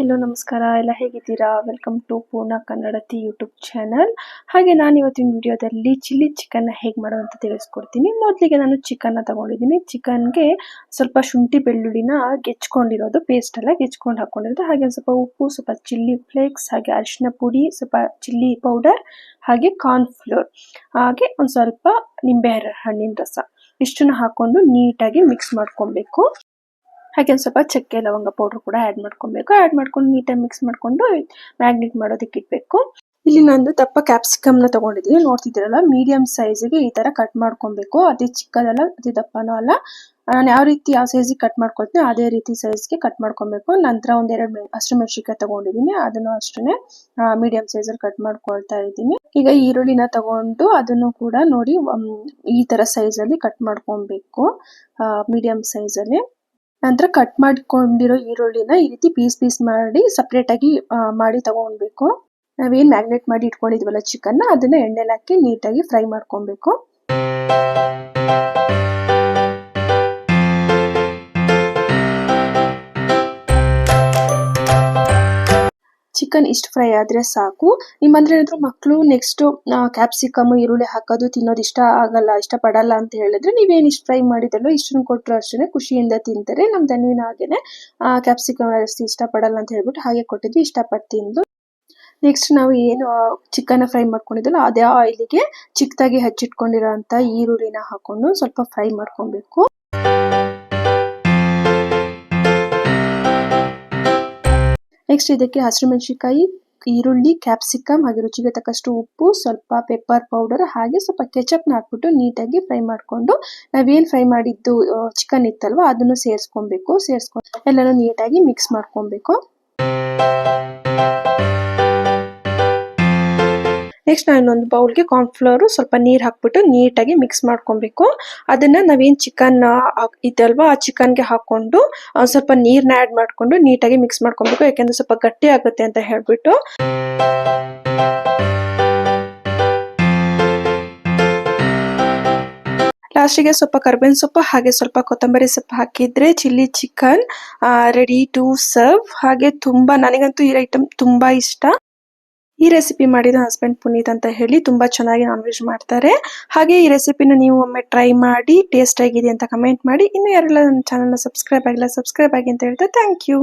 hello ನಮಸ್ಕಾರ ಎಲ್ಲ ಹೇಗಿದ್ದೀರಾ ವೆಲ್ಕಮ್ ಟು ಪೂರ್ಣ ಕನ್ನಡತಿ ಯೂಟ್ಯೂಬ್ ಚಾನಲ್ ಹಾಗೆ ನಾನು ಇವತ್ತಿನ ವಿಡಿಯೋದಲ್ಲಿ ಚಿಲ್ಲಿ ಚಿಕನ್ ಹೇಗೆ ಮಾಡೋದು ಅಂತ ತಿಳಿಸ್ಕೊಡ್ತೀನಿ ಮೊದಲಿಗೆ ನಾನು ಚಿಕನ್ ತಗೊಂಡಿದ್ದೀನಿ ಚಿಕನ್ಗೆ ಸ್ವಲ್ಪ ಶುಂಠಿ ಬೆಳ್ಳುಳ್ಳಿನ ಗೆಚ್ಕೊಂಡಿರೋದು ಪೇಸ್ಟ್ ಎಲ್ಲ ಗೆಚ್ಕೊಂಡು ಹಾಕೊಂಡಿರೋದು ಹಾಗೆ ಸ್ವಲ್ಪ ಉಪ್ಪು ಸ್ವಲ್ಪ ಚಿಲ್ಲಿ ಫ್ಲೇಕ್ಸ್ ಹಾಗೆ ಅರಿಶಿನ ಪುಡಿ ಸ್ವಲ್ಪ ಚಿಲ್ಲಿ ಪೌಡರ್ ಹಾಗೆ ಕಾರ್ನ್ ಫ್ಲೋರ್ ಹಾಗೆ ಒಂದು ಸ್ವಲ್ಪ ನಿಂಬೆ ಹಣ್ಣಿನ ರಸ ಇಷ್ಟನ್ನ ಹಾಕೊಂಡು ನೀಟಾಗಿ ಮಿಕ್ಸ್ ಮಾಡ್ಕೊಬೇಕು ಹಾಗೆ ಒಂದು ಸ್ವಲ್ಪ ಚಕ್ಕೆ ಲವಂಗ ಪೌಡರ್ ಕೂಡ ಆ್ಯಡ್ ಮಾಡ್ಕೊಬೇಕು ಆ್ಯಡ್ ಮಾಡ್ಕೊಂಡು ನೀಟಾಗಿ ಮಿಕ್ಸ್ ಮಾಡಿಕೊಂಡು ಮ್ಯಾಗ್ನೇಟ್ ಮಾಡೋದಕ್ಕೆ ಇಡಬೇಕು ಇಲ್ಲಿ ನಾನು ದಪ್ಪ ಕ್ಯಾಪ್ಸಿಕಮ್ನ ತಗೊಂಡಿದ್ದೀನಿ ನೋಡ್ತಿದ್ದೀರಲ್ಲ ಮೀಡಿಯಂ ಸೈಜ್ಗೆ ಈ ಥರ ಕಟ್ ಮಾಡ್ಕೊಬೇಕು ಅದೇ ಚಿಕ್ಕದಲ್ಲ ಅದೇ ದಪ್ಪನೂ ಅಲ್ಲ ನಾನು ಯಾವ ಸೈಜಿಗೆ ಕಟ್ ಮಾಡ್ಕೊಳ್ತೀನಿ ಅದೇ ರೀತಿ ಸೈಜ್ಗೆ ಕಟ್ ಮಾಡ್ಕೊಬೇಕು ನಂತರ ಒಂದೆರಡು ಹಸಿಮೆಣಸಿನಕಾಯಿ ತಗೊಂಡಿದ್ದೀನಿ ಅದನ್ನು ಅಷ್ಟೇ ಮೀಡಿಯಂ ಸೈಜಲ್ಲಿ ಕಟ್ ಮಾಡ್ಕೊಳ್ತಾ ಇದ್ದೀನಿ ಈಗ ಈರುಳ್ಳಿನ ತಗೊಂಡು ಅದನ್ನು ಕೂಡ ನೋಡಿ ಈ ಥರ ಸೈಜಲ್ಲಿ ಕಟ್ ಮಾಡ್ಕೊಬೇಕು ಮೀಡಿಯಂ ಸೈಜಲ್ಲಿ ನಂತರ ಕಟ್ ಮಾಡ್ಕೊಂಡಿರೋ ಈರುಳ್ಳಿನ ಈ ರೀತಿ ಪೀಸ್ ಮಾಡಿ ಸಪ್ರೇಟ್ ಆಗಿ ಮಾಡಿ ತಗೊಳ್ಬೇಕು ನಾವೇನು ಮ್ಯಾಗ್ನೇಟ್ ಮಾಡಿ ಇಟ್ಕೊಂಡಿದ್ವಲ್ಲ ಚಿಕನ್ ಅದನ್ನ ಎಣ್ಣೆಲಿ ಹಾಕಿ ನೀಟಾಗಿ ಫ್ರೈ ಮಾಡ್ಕೊಬೇಕು ಚಿಕನ್ ಇಷ್ಟು ಫ್ರೈ ಆದ್ರೆ ಸಾಕು ನಿಮ್ಮಂದ್ರೆ ಏನಾದ್ರು ಮಕ್ಕಳು ನೆಕ್ಸ್ಟ್ ಕ್ಯಾಪ್ಸಿಕಮ್ ಈರುಳ್ಳಿ ಹಾಕೋದು ತಿನ್ನೋದು ಇಷ್ಟಪಡಲ್ಲ ಅಂತ ಹೇಳಿದ್ರೆ ನೀವೇನು ಇಷ್ಟು ಫ್ರೈ ಮಾಡಿದಲ್ಲೋ ಇಷ್ಟನ್ನು ಕೊಟ್ಟರು ಅಷ್ಟೇ ಖುಷಿಯಿಂದ ತಿಂತಾರೆ ನಮ್ಮ ದಣ್ಣಿನ ಹಾಗೇನೆ ಕ್ಯಾಪ್ಸಿಕಮ್ ಜಾಸ್ತಿ ಇಷ್ಟಪಡಲ್ಲ ಅಂತ ಹೇಳ್ಬಿಟ್ಟು ಹಾಗೆ ಕೊಟ್ಟಿದ್ವಿ ಇಷ್ಟಪಟ್ಟು ತಿಂದು ನೆಕ್ಸ್ಟ್ ನಾವು ಏನು ಚಿಕನ್ ಫ್ರೈ ಮಾಡ್ಕೊಂಡಿದ್ದಲ್ಲ ಅದೇ ಆಯಿಲಿಗೆ ಚಿಕ್ಕದಾಗಿ ಹಚ್ಚಿಟ್ಕೊಂಡಿರೋ ಅಂತ ಈರುಳ್ಳಿನ ಹಾಕೊಂಡು ಸ್ವಲ್ಪ ಫ್ರೈ ಮಾಡ್ಕೊಬೇಕು ನೆಕ್ಸ್ಟ್ ಇದಕ್ಕೆ ಹಸಿಮೆಣಸಿನಕಾಯಿ ಈರುಳ್ಳಿ ಕ್ಯಾಪ್ಸಿಕಮ್ ಹಾಗೆ ರುಚಿಗೆ ತಕ್ಕಷ್ಟು ಉಪ್ಪು ಸ್ವಲ್ಪ ಪೆಪ್ಪರ್ ಪೌಡರ್ ಹಾಗೆ ಸ್ವಲ್ಪ ಕೆಚಪ್ನ ಹಾಕ್ಬಿಟ್ಟು ನೀಟಾಗಿ ಫ್ರೈ ಮಾಡಿಕೊಂಡು ನಾವೇನು ಫ್ರೈ ಮಾಡಿದ್ದು ಚಿಕನ್ ಇತ್ತಲ್ವ ಅದನ್ನು ಸೇರಿಸ್ಕೊಬೇಕು ಎಲ್ಲನೂ ನೀಟಾಗಿ ಮಿಕ್ಸ್ ಮಾಡ್ಕೊಬೇಕು ನೆಕ್ಸ್ಟ್ ನಾನು ಒಂದು ಬೌಲ್ಗೆ ಕಾರ್ನ್ಫ್ಲೋರ್ ಸ್ವಲ್ಪ ನೀರು ಹಾಕ್ಬಿಟ್ಟು ನೀಟಾಗಿ ಮಿಕ್ಸ್ ಮಾಡ್ಕೊಬೇಕು ಅದನ್ನ ನಾವೇನು ಚಿಕನ್ ಇದಲ್ವಾ ಆ ಚಿಕನ್ಗೆ ಹಾಕೊಂಡು ಸ್ವಲ್ಪ ನೀರನ್ನ ಆ್ಯಡ್ ಮಾಡಿಕೊಂಡು ನೀಟಾಗಿ ಮಿಕ್ಸ್ ಮಾಡ್ಕೊಬೇಕು ಯಾಕೆಂದ್ರೆ ಸ್ವಲ್ಪ ಗಟ್ಟಿ ಆಗುತ್ತೆ ಅಂತ ಹೇಳ್ಬಿಟ್ಟು ಲಾಸ್ಟಿಗೆ ಸ್ವಲ್ಪ ಕರ್ಬೇವಿನ ಸೊಪ್ಪು ಹಾಗೆ ಸ್ವಲ್ಪ ಕೊತ್ತಂಬರಿ ಸೊಪ್ಪು ಹಾಕಿದ್ರೆ chilli chicken ready to serve ಹಾಗೆ ನನಗಂತೂ ಈ ಐಟಮ್ ತುಂಬಾ ಇಷ್ಟ ಈ ರೆಸಿಪಿ ಮಾಡಿದ ಹಸ್ಬೆಂಡ್ ಪುನೀತ್ ಅಂತ ಹೇಳಿ ತುಂಬಾ ಚೆನ್ನಾಗಿ ನಾನ್ ವೆಜ್ ಮಾಡ್ತಾರೆ ಹಾಗೆ ಈ ರೆಸಿಪಿನ ನೀವು ಒಮ್ಮೆ ಟ್ರೈ ಮಾಡಿ ಟೇಸ್ಟ್ ಆಗಿದೆ ಅಂತ ಕಮೆಂಟ್ ಮಾಡಿ ಇನ್ನು ಯಾರೆಲ್ಲ ನನ್ನ ಚಾನಲ್ನ ಸಬ್ಸ್ಕ್ರೈಬ್ ಆಗಿಲ್ಲ ಸಬ್ಸ್ಕ್ರೈಬ್ ಆಗಿ ಅಂತ ಹೇಳ್ತಾ ಥ್ಯಾಂಕ್ ಯು